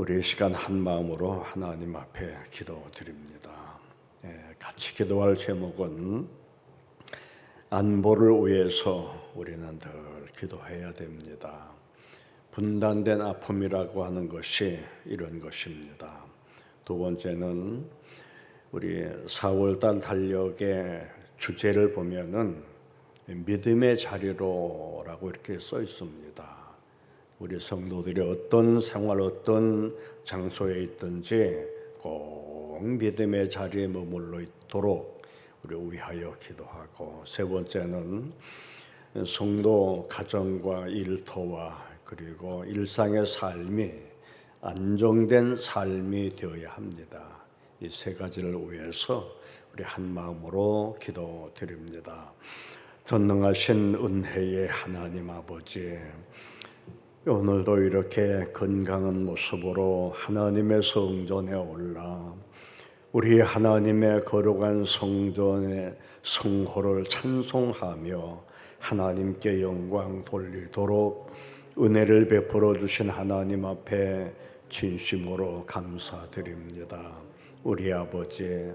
우리 시간 한 마음으로 하나님 앞에 기도드립니다. 같이 기도할 제목은 안보를 위해서 우리는 늘 기도해야 됩니다. 분단된 아픔이라고 하는 것이 이런 것입니다. 두 번째는 우리 4월달 달력의 주제를 보면은 믿음의 자리로라고 이렇게 써 있습니다. 우리 성도들이 어떤 생활, 어떤 장소에 있든지 꼭 믿음의 자리에 머물러 있도록 우리 위하여 기도하고, 세 번째는 성도 가정과 일터와 그리고 일상의 삶이 안정된 삶이 되어야 합니다. 이 세 가지를 위해서 우리 한 마음으로 기도드립니다. 전능하신 은혜의 하나님 아버지, 오늘도 이렇게 건강한 모습으로 하나님의 성전에 올라 우리 하나님의 거룩한 성전의 성호를 찬송하며 하나님께 영광 돌리도록 은혜를 베풀어 주신 하나님 앞에 진심으로 감사드립니다. 우리 아버지,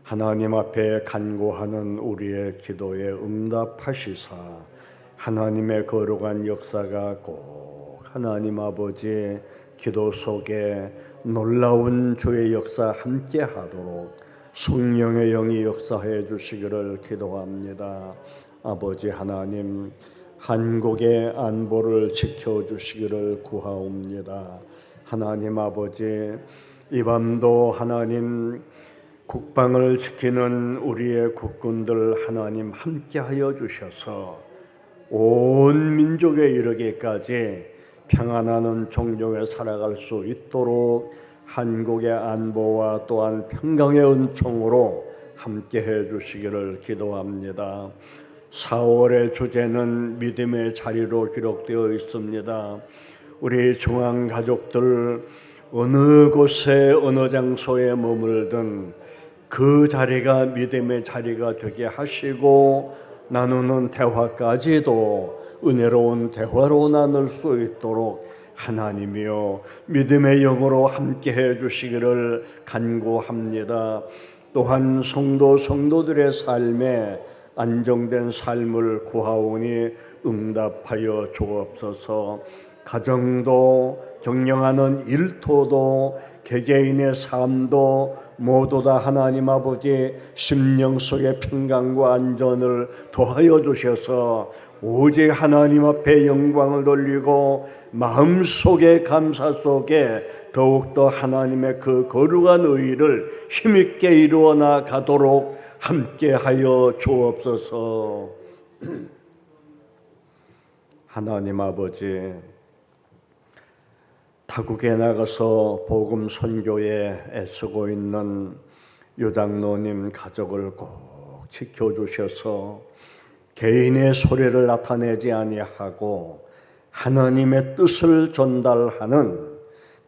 하나님 앞에 간구하는 우리의 기도에 응답하시사 하나님의 거룩한 역사가 꼭 하나님 아버지 기도 속에 놀라운 주의 역사 함께 하도록 성령의 영이 역사해 주시기를 기도합니다. 아버지 하나님, 한국의 안보를 지켜주시기를 구하옵니다. 하나님 아버지, 이 밤도 하나님 국방을 지키는 우리의 국군들 하나님 함께하여 주셔서 온 민족에 이르기까지 평안하는 종족에 살아갈 수 있도록 한국의 안보와 또한 평강의 은총으로 함께해 주시기를 기도합니다. 4월의 주제는 믿음의 자리로 기록되어 있습니다. 우리 중앙가족들 어느 곳에 어느 장소에 머물든 그 자리가 믿음의 자리가 되게 하시고 나누는 대화까지도 은혜로운 대화로 나눌 수 있도록 하나님이여 믿음의 영으로 함께해 주시기를 간구합니다. 또한 성도들의 삶에 안정된 삶을 구하오니 응답하여 주옵소서. 가정도 경영하는 일터도 개개인의 삶도 모두 다 하나님 아버지 심령 속의 평강과 안전을 더하여 주셔서 오직 하나님 앞에 영광을 돌리고 마음속의 감사 속에 더욱더 하나님의 그 거룩한 의를 힘있게 이루어 나가도록 함께하여 주옵소서. 하나님 아버지, 타국에 나가서 복음 선교에 애쓰고 있는 유장로님 가족을 꼭 지켜주셔서 개인의 소리를 나타내지 아니하고 하나님의 뜻을 전달하는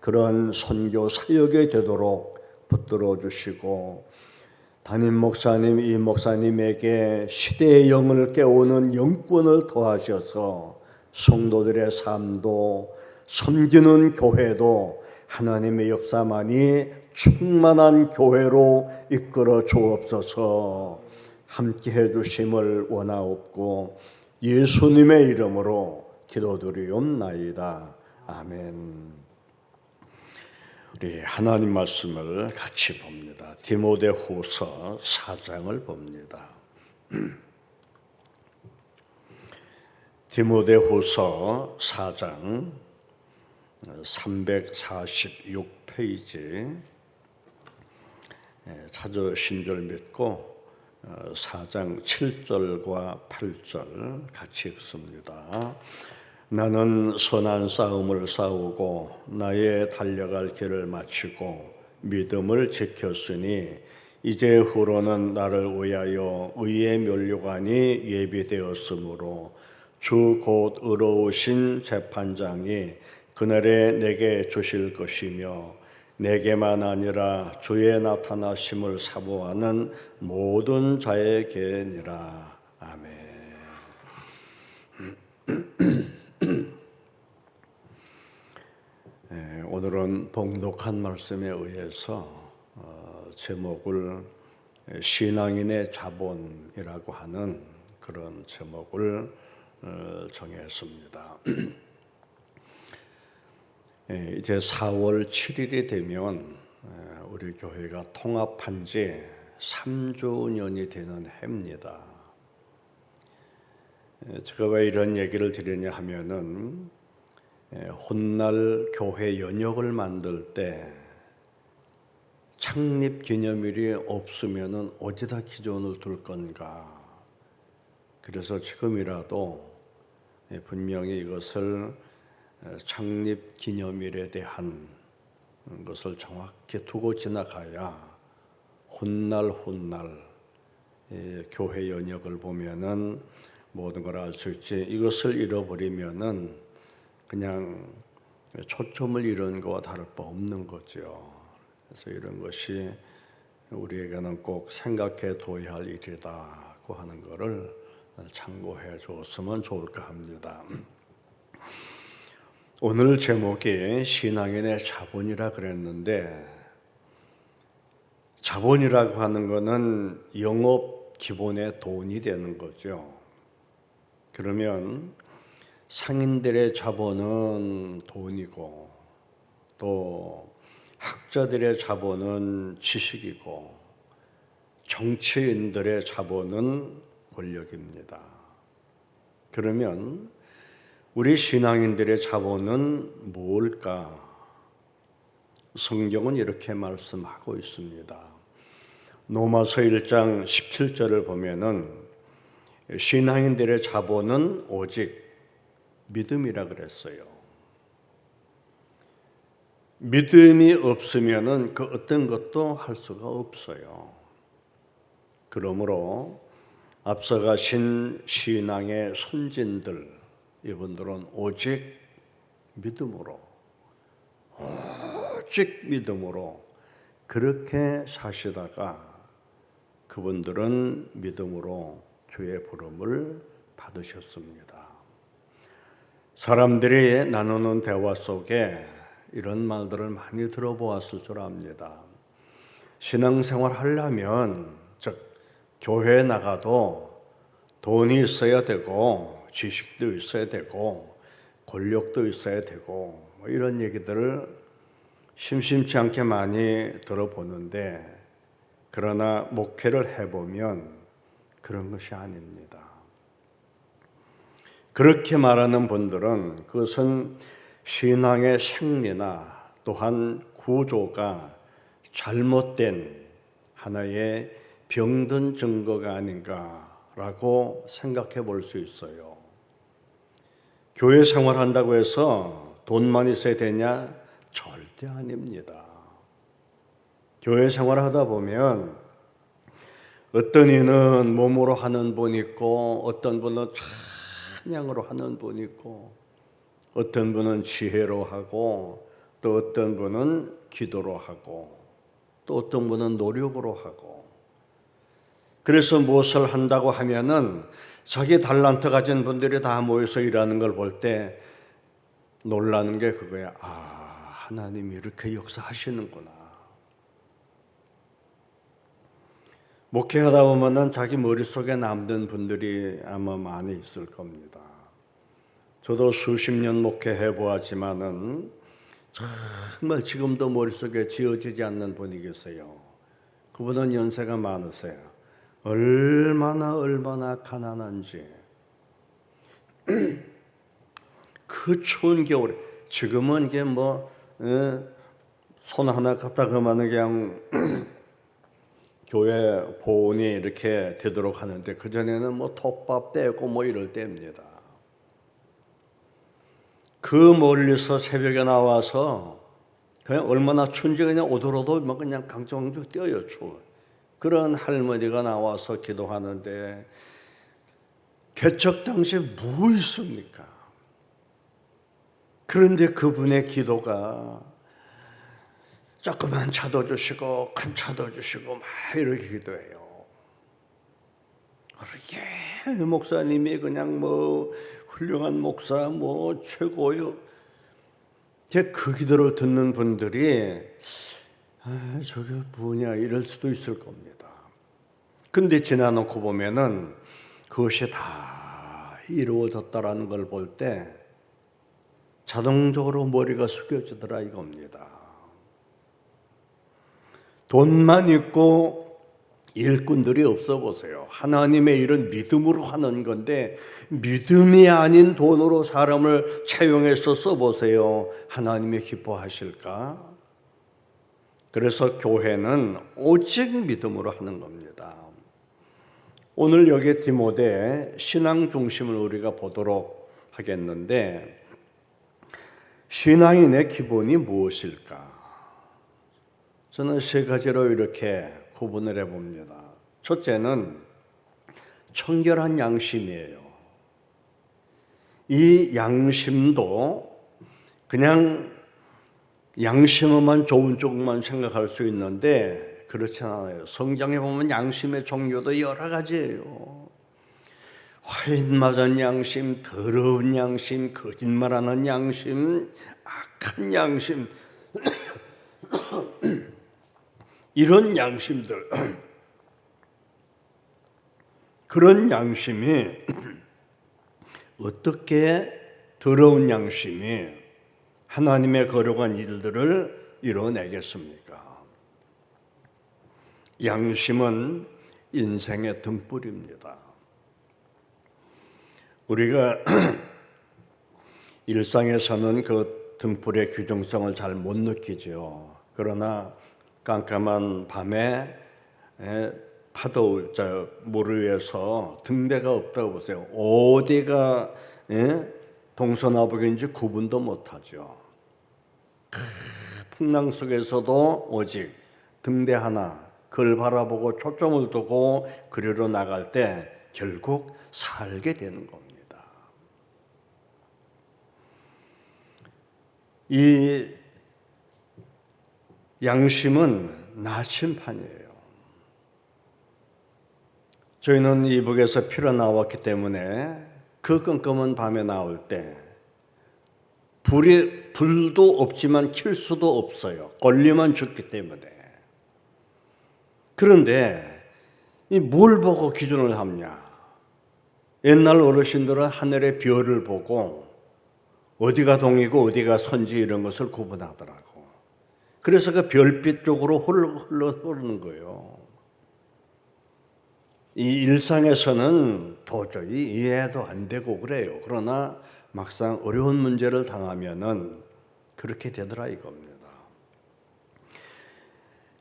그런 선교 사역이 되도록 붙들어 주시고, 담임 목사님, 이 목사님에게 시대의 영을 깨우는 영권을 더하셔서 성도들의 삶도 섬기는 교회도 하나님의 역사만이 충만한 교회로 이끌어 주옵소서. 함께해 주심을 원하옵고 예수님의 이름으로 기도드리옵나이다. 아멘. 우리 하나님 말씀을 같이 봅니다. 디모데후서 4장을 봅니다. 디모데후서 4장 346페이지 찾으신 줄 믿고 4장 7절과 8절 같이 읽습니다. 나는 선한 싸움을 싸우고 나의 달려갈 길을 마치고 믿음을 지켰으니 이제 후로는 나를 위하여 의의 면류관이 예비되었으므로 주 곧 의로우신 재판장이 그날에 내게 주실 것이며 내게만 아니라 주의 나타나심을 사모하는 모든 자에게니라. 아멘. 오늘은 오늘은 봉독한 말씀에 의해서 제목을 신앙인의 자본이라고 하는 그런 제목을 정했습니다. 이제 4월 7일이 되면 우리 교회가 통합한 지 3주년이 되는 해입니다. 제가 왜 이런 얘기를 드리냐 하면은 훗날 교회 연역을 만들 때 창립 기념일이 없으면은 어디다 기존을 둘 건가? 그래서 지금이라도 분명히 이것을 창립 기념일에 대한 것을 정확히 두고 지나가야 훗날 교회 연역을 보면은 모든 걸 알 수 있지. 이것을 잃어버리면은 그냥 초점을 잃은 것과 다를 바 없는 거죠. 그래서 이런 것이 우리에게는 꼭 생각해 둬야 할 일이다고 하는 것을 참고해 줬으면 좋을까 합니다. 오늘 제목이 신앙인의 자본이라 그랬는데, 자본이라고 하는 것은 영업 기본의 돈이 되는 거죠. 그러면 상인들의 자본은 돈이고, 또 학자들의 자본은 지식이고, 정치인들의 자본은 권력입니다. 그러면 우리 신앙인들의 자본은 뭘까? 성경은 이렇게 말씀하고 있습니다. 로마서 1장 17절을 보면은 신앙인들의 자본은 오직 믿음이라 그랬어요. 믿음이 없으면은 그 어떤 것도 할 수가 없어요. 그러므로 앞서가신 신앙의 선진들, 이분들은 오직 믿음으로 그렇게 사시다가 그분들은 믿음으로 주의 부름을 받으셨습니다. 사람들이 나누는 대화 속에 이런 말들을 많이 들어보았을 줄 압니다. 신앙생활 하려면, 즉 교회에 나가도 돈이 있어야 되고, 지식도 있어야 되고, 권력도 있어야 되고, 이런 얘기들을 심심치 않게 많이 들어보는데, 그러나 목회를 해보면 그런 것이 아닙니다. 그렇게 말하는 분들은 그것은 신앙의 생리나 또한 구조가 잘못된 하나의 병든 증거가 아닌가라고 생각해 볼 수 있어요. 교회 생활한다고 해서 돈만 있어야 되냐? 절대 아닙니다. 교회 생활하다 보면 어떤 이는 몸으로 하는 분 있고, 어떤 분은 찬양으로 하는 분 있고, 어떤 분은 지혜로 하고, 또 어떤 분은 기도로 하고, 또 어떤 분은 노력으로 하고. 그래서 무엇을 한다고 하면은 자기 달란트 가진 분들이 다 모여서 일하는 걸 볼 때 놀라는 게 그거야. 하나님이 이렇게 역사하시는구나. 목회하다 보면은 자기 머릿속에 남는 분들이 아마 많이 있을 겁니다. 저도 수십 년 목회해 보았지만은 정말 지금도 머릿속에 지어지지 않는 분이 계세요. 그분은 연세가 많으세요. 얼마나 가난한지. 그 추운 겨울에, 지금은 이게 손 하나 갖다 그만은 그냥 교회 보온이 이렇게 되도록 하는데, 그전에는 톱밥 떼고 이럴 때입니다. 그 멀리서 새벽에 나와서 그냥 얼마나 추운지 그냥 오더라도 그냥 강정주 뛰어요, 추워. 그런 할머니가 나와서 기도하는데, 개척 당시에 뭐 있습니까? 그런데 그분의 기도가 조그만 차도 주시고 큰 차도 주시고 막 이렇게 기도해요. 그렇게 목사님이 그냥 훌륭한 목사 최고요. 제 그 기도를 듣는 분들이 저게 뭐냐 이럴 수도 있을 겁니다. 근데 지나놓고 보면은 그것이 다 이루어졌다라는 걸 볼 때 자동적으로 머리가 숙여지더라 이겁니다. 돈만 있고 일꾼들이 없어 보세요. 하나님의 일은 믿음으로 하는 건데 믿음이 아닌 돈으로 사람을 채용해서 써보세요. 하나님이 기뻐하실까? 그래서 교회는 오직 믿음으로 하는 겁니다. 오늘 여기 디모데 신앙 중심을 우리가 보도록 하겠는데 신앙인의 기본이 무엇일까? 저는 세 가지로 이렇게 구분을 해봅니다. 첫째는 청결한 양심이에요. 이 양심도 그냥 양심만 좋은 쪽만 생각할 수 있는데 그렇지 않아요. 성경에 보면 양심의 종류도 여러 가지예요. 화인 맞은 양심, 더러운 양심, 거짓말하는 양심, 악한 양심 이런 양심들 그런 양심이 어떻게 더러운 양심이 하나님의 거룩한 일들을 이뤄내겠습니까? 양심은 인생의 등불입니다. 우리가 일상에서는 그 등불의 규정성을 잘 못 느끼죠. 그러나 깜깜한 밤에 파도 물을 위해서 등대가 없다고 보세요. 어디가 동서나북인지 구분도 못하죠. 풍랑 속에서도 오직 등대 하나 그걸 바라보고 초점을 두고 그리로 나갈 때 결국 살게 되는 겁니다. 이 양심은 나침판이에요. 저희는 이북에서 피로 나왔기 때문에 그 깜깜한 밤에 나올 때 불도 없지만 킬 수도 없어요. 걸리면 죽기 때문에. 그런데 이 뭘 보고 기준을 합냐? 옛날 어르신들은 하늘의 별을 보고 어디가 동이고 어디가 선지 이런 것을 구분하더라고. 그래서 그 별빛 쪽으로 흐르는 거예요. 이 일상에서는 도저히 이해도 안 되고 그래요. 그러나 막상 어려운 문제를 당하면은 그렇게 되더라 이겁니다.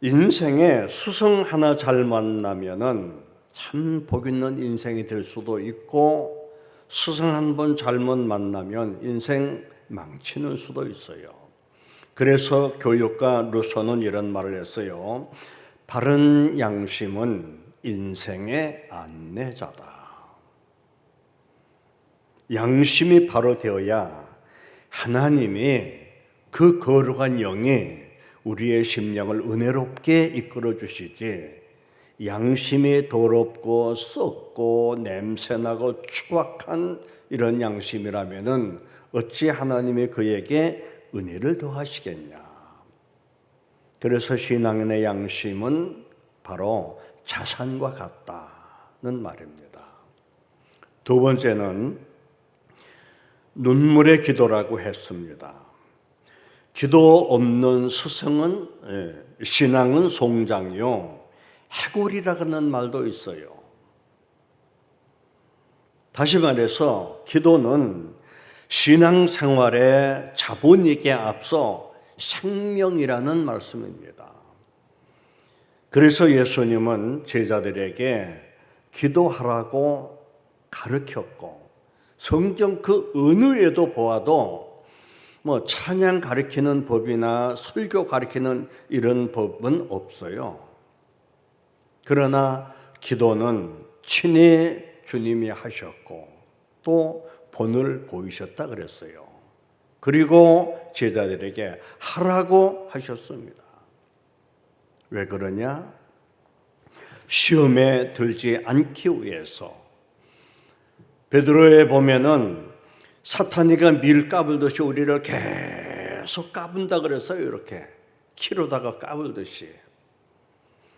인생에 수성 하나 잘 만나면은 참 복 있는 인생이 될 수도 있고 수성 한 번 잘못 만나면 인생 망치는 수도 있어요. 그래서 교육가 루소는 이런 말을 했어요. 바른 양심은 인생의 안내자다. 양심이 바로 되어야 하나님이 그 거룩한 영이 우리의 심령을 은혜롭게 이끌어 주시지 양심이 더럽고 썩고 냄새나고 추악한 이런 양심이라면은 어찌 하나님이 그에게 은혜를 더하시겠냐. 그래서 신앙인의 양심은 바로 자산과 같다는 말입니다. 두 번째는 눈물의 기도라고 했습니다. 기도 없는 스승은 신앙은 송장이요 해골이라는 말도 있어요. 다시 말해서 기도는 신앙생활의 자본이기에 앞서 생명이라는 말씀입니다. 그래서 예수님은 제자들에게 기도하라고 가르쳤고 성경 그 어느 에도 보아도 뭐 찬양 가르치는 법이나 설교 가르치는 이런 법은 없어요. 그러나 기도는 친히 주님이 하셨고 또 본을 보이셨다 그랬어요. 그리고 제자들에게 하라고 하셨습니다. 왜 그러냐? 시험에 들지 않기 위해서. 베드로에 보면은 사탄이가 밀 까불듯이 우리를 계속 계속 까분다 그랬어요. 이렇게 키로다가 까불듯이.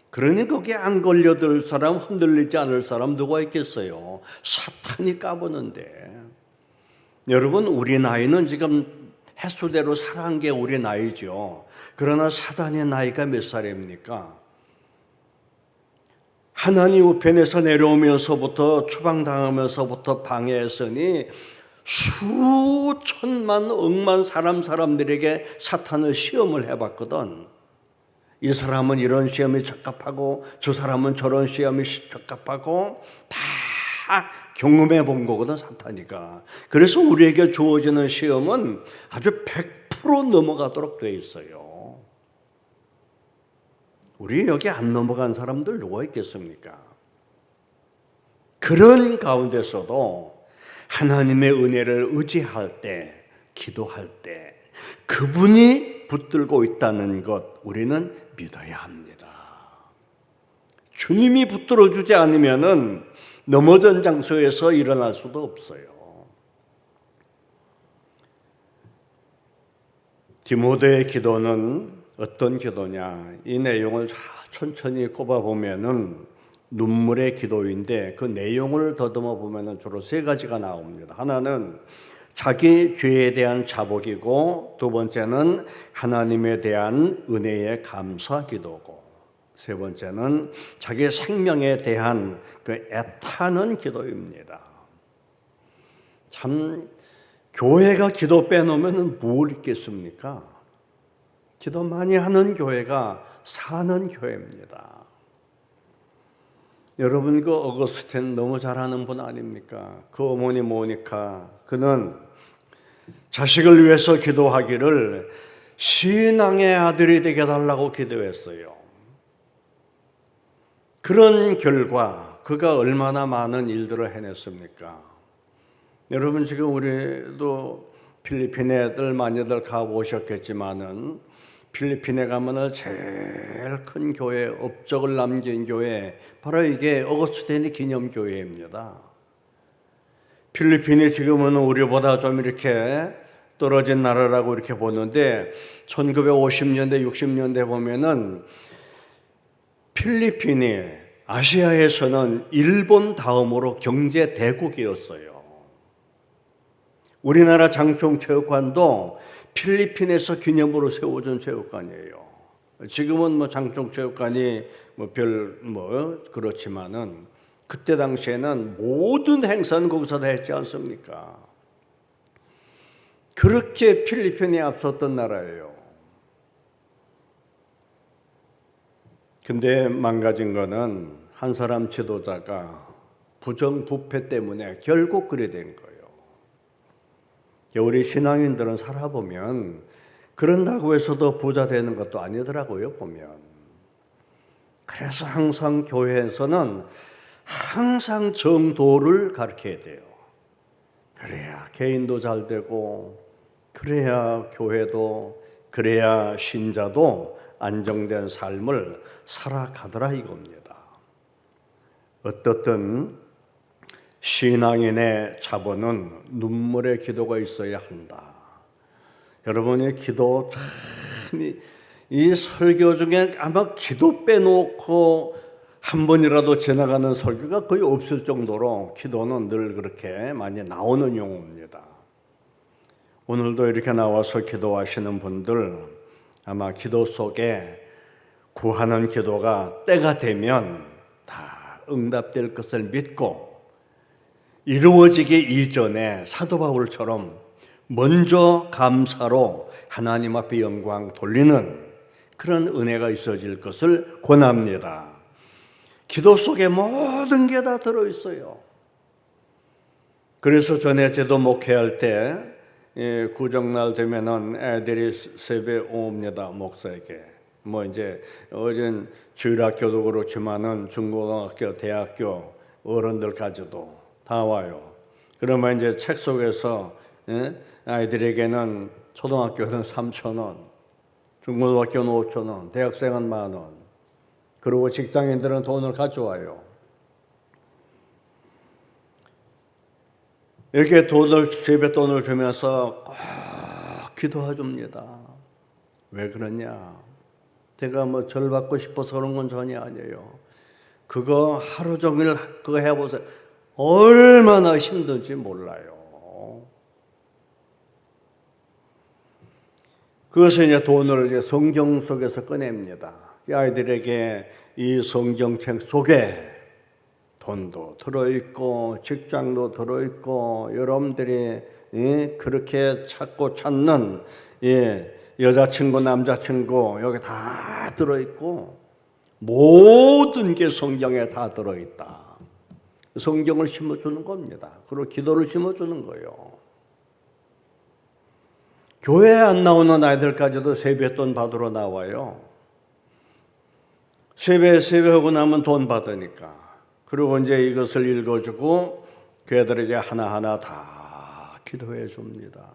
그러니 거기에 안 걸려들 사람, 흔들리지 않을 사람 누가 있겠어요? 사탄이 까부는데. 여러분, 우리 나이는 지금 횟수대로 살아간 게 우리 나이죠. 그러나 사단의 나이가 몇 살입니까? 하나님 우편에서 내려오면서부터, 추방당하면서부터 방해했으니 수천만 억만 사람들에게 사탄을 시험을 해봤거든. 이 사람은 이런 시험이 적합하고 저 사람은 저런 시험이 적합하고 다 경험해 본 거거든, 사탄이가. 그래서 우리에게 주어지는 시험은 아주 100% 넘어가도록 돼 있어요. 우리 여기 안 넘어간 사람들 누가 있겠습니까? 그런 가운데서도 하나님의 은혜를 의지할 때, 기도할 때 그분이 붙들고 있다는 것 우리는 믿어야 합니다. 주님이 붙들어 주지 않으면은 넘어진 장소에서 일어날 수도 없어요. 디모데의 기도는 어떤 기도냐? 이 내용을 천천히 꼽아보면은 눈물의 기도인데 그 내용을 더듬어 보면은 주로 세 가지가 나옵니다. 하나는 자기 죄에 대한 자복이고, 두 번째는 하나님에 대한 은혜의 감사 기도고, 세 번째는 자기 생명에 대한 그 애타는 기도입니다. 참 교회가 기도 빼놓으면 뭘 있겠습니까? 기도 많이 하는 교회가 사는 교회입니다. 여러분, 그 어거스틴 너무 잘하는 분 아닙니까? 그 어머니 모니카, 그는 자식을 위해서 기도하기를 신앙의 아들이 되게 해달라고 기도했어요. 그런 결과 그가 얼마나 많은 일들을 해냈습니까? 여러분, 지금 우리도 필리핀에 애들 많이들 가보셨겠지만은 필리핀에 가면은 제일 큰 교회, 업적을 남긴 교회, 바로 이게 어거스틴의 기념교회입니다. 필리핀이 지금은 우리보다 좀 이렇게 떨어진 나라라고 이렇게 보는데 1950년대, 60년대 보면은 필리핀이 아시아에서는 일본 다음으로 경제 대국이었어요. 우리나라 장충체육관도 필리핀에서 기념으로 세워준 체육관이에요. 지금은 장충체육관이 그렇지만은 그때 당시에는 모든 행사는 거기서 다 했지 않습니까? 그렇게 필리핀이 앞섰던 나라예요. 근데 망가진 거는 한 사람 지도자가 부정부패 때문에 결국 그래 된 거예요. 우리 신앙인들은 살아보면 그런다고 해서도 부자 되는 것도 아니더라고요, 보면. 그래서 항상 교회에서는 항상 정도를 가르쳐야 돼요. 그래야 개인도 잘 되고, 그래야 교회도, 그래야 신자도 안정된 삶을 살아가더라 이겁니다. 어떻든 신앙인의 자본은 눈물의 기도가 있어야 한다. 여러분의 기도 참, 이 설교 중에 아마 기도 빼놓고 한 번이라도 지나가는 설교가 거의 없을 정도로 기도는 늘 그렇게 많이 나오는 용어입니다. 오늘도 이렇게 나와서 기도하시는 분들 아마 기도 속에 구하는 기도가 때가 되면 다 응답될 것을 믿고 이루어지기 이전에 사도 바울처럼 먼저 감사로 하나님 앞에 영광 돌리는 그런 은혜가 있어질 것을 권합니다. 기도 속에 모든 게 다 들어있어요. 그래서 전에 제도 목회할 때 구정날 되면은 애들이 세배 옵니다, 목사에게. 이제 어젠 주일학교도 그렇지만은 중고등학교, 대학교 어른들까지도 다 와요. 그러면 이제 책 속에서 아이들에게는 초등학교는 3,000원, 중고등학교는 5,000원, 대학생은 10,000원. 그리고 직장인들은 돈을 가져와요. 이렇게 세뱃돈을 주면서 꼭 기도해 줍니다. 왜 그러냐? 제가 뭐 절 받고 싶어서 그런 건 전혀 아니에요. 그거 하루 종일 그거 해보세요. 얼마나 힘든지 몰라요. 그것을 이제 돈을 이제 성경 속에서 꺼냅니다. 아이들에게 이 성경책 속에 돈도 들어있고 직장도 들어있고 여러분들이 그렇게 찾고 찾는 여자친구 남자친구 여기 다 들어있고 모든 게 성경에 다 들어있다. 성경을 심어주는 겁니다. 그리고 기도를 심어주는 거예요. 교회에 안 나오는 아이들까지도 세뱃돈 받으러 나와요. 세배하고 나면 돈 받으니까. 그리고 이제 이것을 읽어주고 그 애들에게 하나하나 다 기도해 줍니다.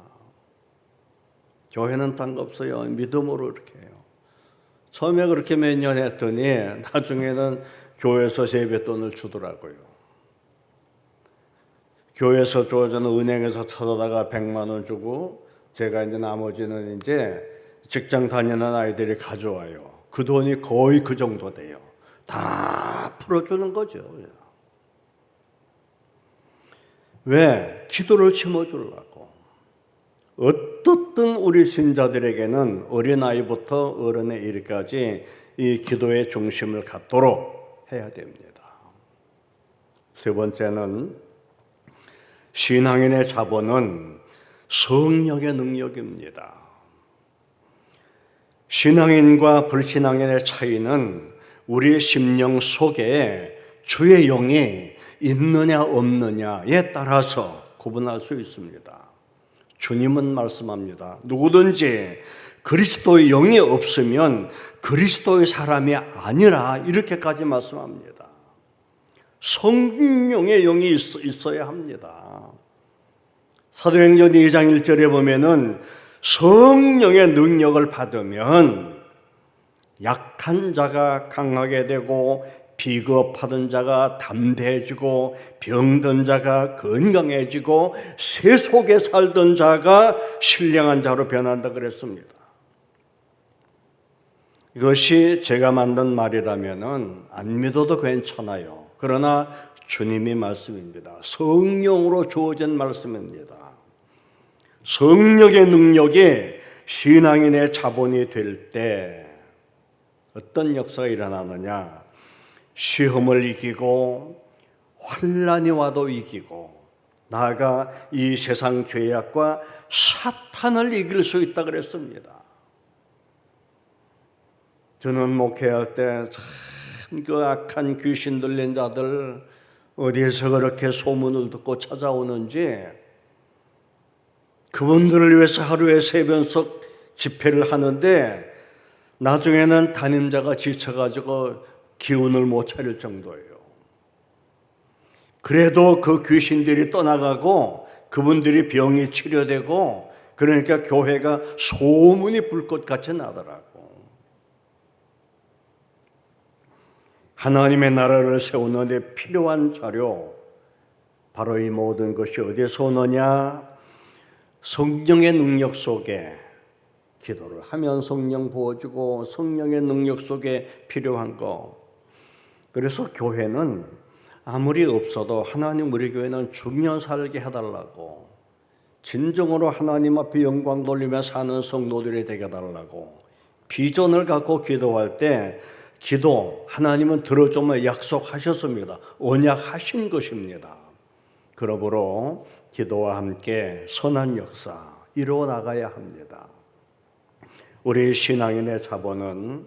교회는 딴 거 없어요. 믿음으로 이렇게 해요. 처음에 그렇게 몇 년 했더니 나중에는 교회에서 세뱃돈을 주더라고요. 교회에서 주어주는 은행에서 찾아다가 100만 원 주고 제가 이제 나머지는 이제 직장 다니는 아이들이 가져와요. 그 돈이 거의 그 정도 돼요. 다 풀어주는 거죠. 왜? 기도를 심어주려고. 어떻든 우리 신자들에게는 어린아이부터 어른에 이르기까지 이 기도의 중심을 갖도록 해야 됩니다. 세 번째는 신앙인의 자본은 성령의 능력입니다. 신앙인과 불신앙인의 차이는 우리의 심령 속에 주의 영이 있느냐 없느냐에 따라서 구분할 수 있습니다. 주님은 말씀합니다. 누구든지 그리스도의 영이 없으면 그리스도의 사람이 아니라 이렇게까지 말씀합니다. 성령의 영이 있어야 합니다. 사도행전 2장 1절에 보면은 성령의 능력을 받으면 약한 자가 강하게 되고 비겁하던 자가 담대해지고 병든 자가 건강해지고 새 속에 살던 자가 신령한 자로 변한다 그랬습니다. 이것이 제가 만든 말이라면은 안 믿어도 괜찮아요. 그러나 주님이 말씀입니다. 성령으로 주어진 말씀입니다. 성령의 능력이 신앙인의 자본이 될 때 어떤 역사가 일어나느냐? 시험을 이기고 환난이 와도 이기고 나아가 이 세상 죄악과 사탄을 이길 수 있다 그랬습니다. 저는 목회할 때 참 그 악한 귀신 들린 자들 어디에서 그렇게 소문을 듣고 찾아오는지 그분들을 위해서 하루에 3번씩 집회를 하는데 나중에는 담임자가 지쳐가지고 기운을 못 차릴 정도예요. 그래도 그 귀신들이 떠나가고 그분들이 병이 치료되고 그러니까 교회가 소문이 불꽃같이 나더라고. 하나님의 나라를 세우는 데 필요한 자료, 바로 이 모든 것이 어디에서 오느냐? 성령의 능력 속에 기도를 하면 성령 부어주고 성령의 능력 속에 필요한 거. 그래서 교회는 아무리 없어도 하나님 우리 교회는 중년 살게 해달라고, 진정으로 하나님 앞에 영광 돌리며 사는 성도들이 되게 해달라고 비전을 갖고 기도할 때 기도 하나님은 들어주면 약속하셨습니다. 언약하신 것입니다. 그러므로 기도와 함께 선한 역사 이루어 나가야 합니다. 우리 신앙인의 자본은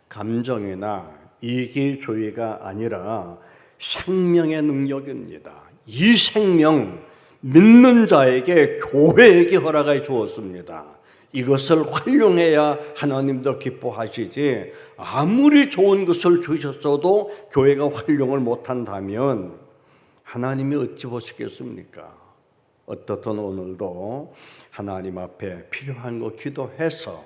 감정이나 이기주의가 아니라 생명의 능력입니다. 이 생명 믿는 자에게 교회에게 허락해 주었습니다. 이것을 활용해야 하나님도 기뻐하시지 아무리 좋은 것을 주셨어도 교회가 활용을 못한다면 하나님이 어찌 보시겠습니까? 어떻든 오늘도 하나님 앞에 필요한 거 기도해서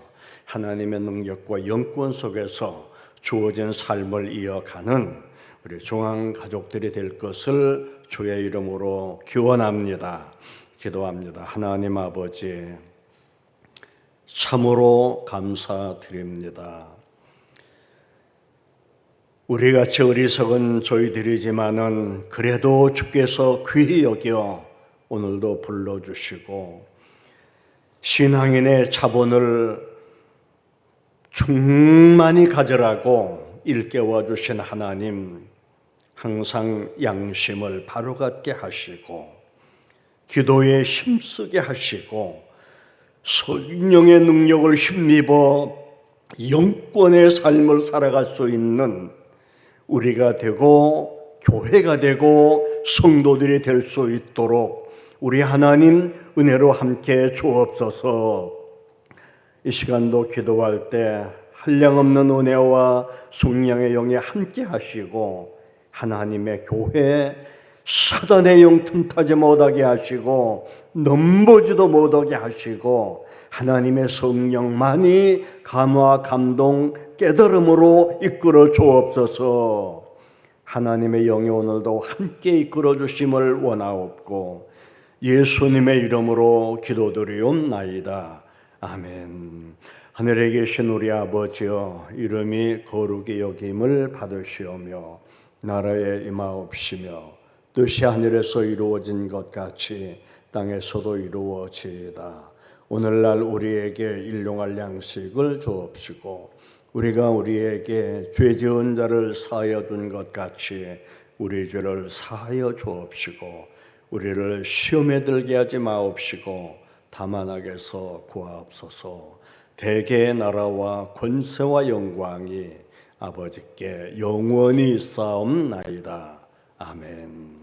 하나님의 능력과 영권 속에서 주어진 삶을 이어가는 우리 중앙 가족들이 될 것을 주의 이름으로 기원합니다. 기도합니다. 하나님 아버지, 참으로 감사드립니다. 우리같이 어리석은 저희들이지만은 그래도 주께서 귀히 여겨 오늘도 불러주시고 신앙인의 자본을 충만히 가져라고 일깨워 주신 하나님, 항상 양심을 바로잡게 하시고 기도에 힘쓰게 하시고 성령의 능력을 힘입어 영권의 삶을 살아갈 수 있는 우리가 되고 교회가 되고 성도들이 될 수 있도록 우리 하나님 은혜로 함께 주옵소서. 이 시간도 기도할 때 한량없는 은혜와 성령의 영이 함께 하시고 하나님의 교회 사단의 영 틈타지 못하게 하시고 넘보지도 못하게 하시고 하나님의 성령만이 감화 감동 깨달음으로 이끌어 주옵소서. 하나님의 영이 오늘도 함께 이끌어 주심을 원하옵고 예수님의 이름으로 기도드리옵나이다. 아멘. 하늘에 계신 우리 아버지여, 이름이 거룩히 여김을 받으시오며 나라에 임하옵시며 뜻이 하늘에서 이루어진 것 같이 땅에서도 이루어지이다. 오늘날 우리에게 일용할 양식을 주옵시고 우리가 우리에게 죄 지은 자를 사하여 준 것 같이 우리 죄를 사하여 주옵시고 우리를 시험에 들게 하지 마옵시고 다만 악에서 구하옵소서. 대개의 나라와 권세와 영광이 아버지께 영원히 있사옵나이다. 아멘.